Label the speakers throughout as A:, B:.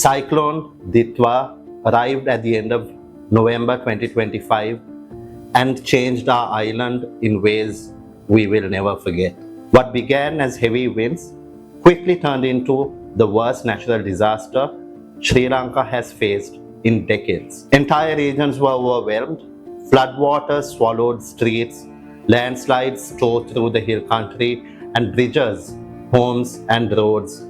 A: Cyclone Ditwah arrived at the end of November 2025 and changed our island in ways we will never forget. What began as heavy winds quickly turned into the worst natural disaster Sri Lanka has faced in decades. Entire regions were overwhelmed, floodwaters swallowed streets, landslides tore through the hill country, and bridges, homes, and roads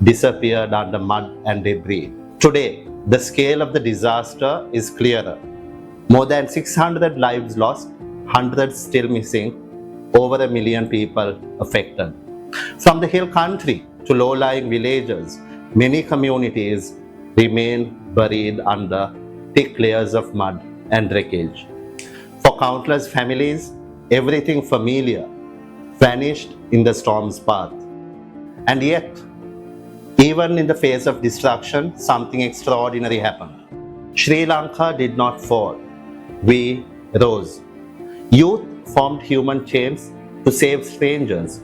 A: disappeared under mud and debris. Today, the scale of the disaster is clearer. More than 600 lives lost, hundreds still missing, over 1 million people affected. From the hill country to low-lying villages, many communities remain buried under thick layers of mud and wreckage. For countless families, everything familiar vanished in the storm's path. And yet, even in the face of destruction, something extraordinary happened. Sri Lanka did not fall. We rose. Youth formed human chains to save strangers.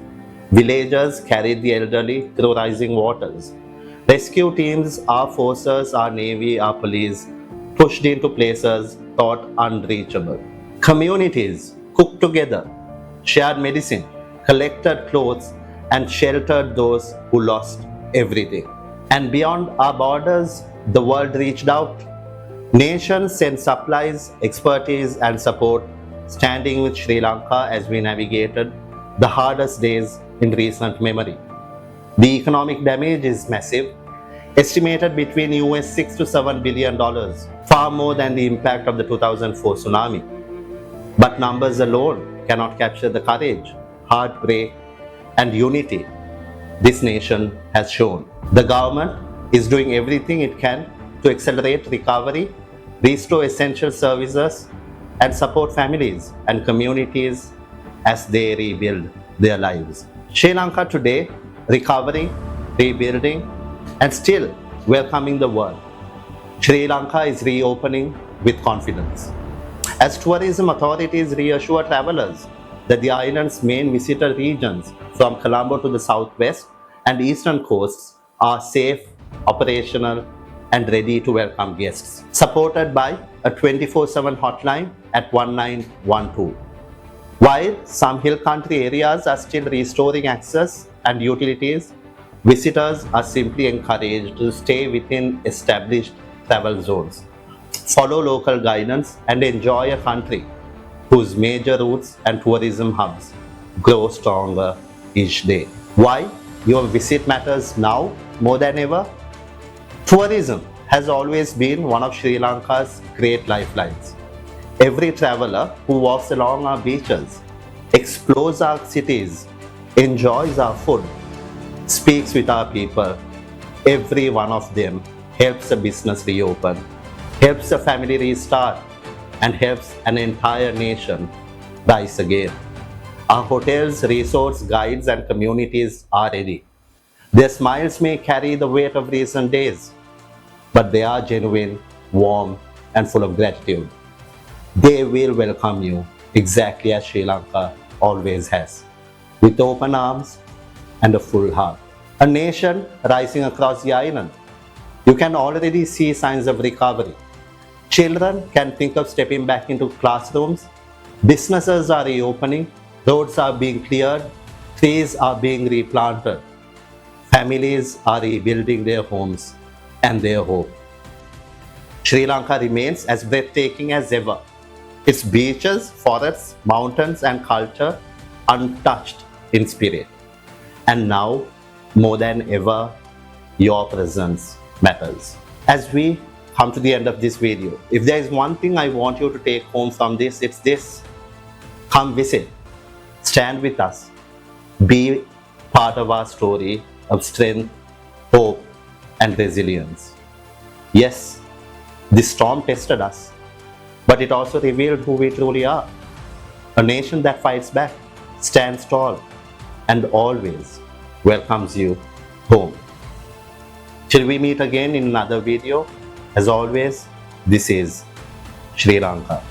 A: Villagers carried the elderly through rising waters. Rescue teams, our forces, our navy, our police pushed into places thought unreachable. Communities cooked together, shared medicine, collected clothes, and sheltered those who lost everything. And beyond our borders, the world reached out. Nations sent supplies, expertise, and support, standing with Sri Lanka as we navigated the hardest days in recent memory. The economic damage is massive, estimated between $6 to $7 billion, far more than the impact of the 2004 tsunami. But numbers alone cannot capture the courage, heartbreak, and unity this nation has shown. The government is doing everything it can to accelerate recovery, restore essential services, and support families and communities as they rebuild their lives. Sri Lanka today, recovering, rebuilding, and still welcoming the world. Sri Lanka is reopening with confidence. As tourism authorities reassure travelers that the island's main visitor regions from Colombo to the southwest and eastern coasts are safe, operational, and ready to welcome guests, supported by a 24/7 hotline at 1912. While some hill country areas are still restoring access and utilities, visitors are simply encouraged to stay within established travel zones, follow local guidance, and enjoy a country whose major routes and tourism hubs grow stronger each day. Why your visit matters now more than ever? Tourism has always been one of Sri Lanka's great lifelines. Every traveler who walks along our beaches, explores our cities, enjoys our food, speaks with our people, every one of them helps a business reopen, helps a family restart, and helps an entire nation rise again. Our hotels, resorts, guides, and communities are ready. Their smiles may carry the weight of recent days, but they are genuine, warm, and full of gratitude. They will welcome you exactly as Sri Lanka always has, with open arms and a full heart. A nation rising across the island. You can already see signs of recovery. Children can think of stepping back into classrooms. Businesses are reopening. Roads are being cleared. Trees are being replanted. Families are rebuilding their homes and their hope. Sri Lanka remains as breathtaking as ever. Its beaches, forests, mountains, and culture untouched in spirit. And now, more than ever, your presence matters. As we come to the end of this video, if there is one thing I want you to take home from this, it's this. Come visit. Stand with us. Be part of our story of strength, hope, and resilience. Yes, this storm tested us, but it also revealed who we truly are. A nation that fights back, stands tall, and always welcomes you home. Till we meet again in another video, as always, this is Sri Lanka.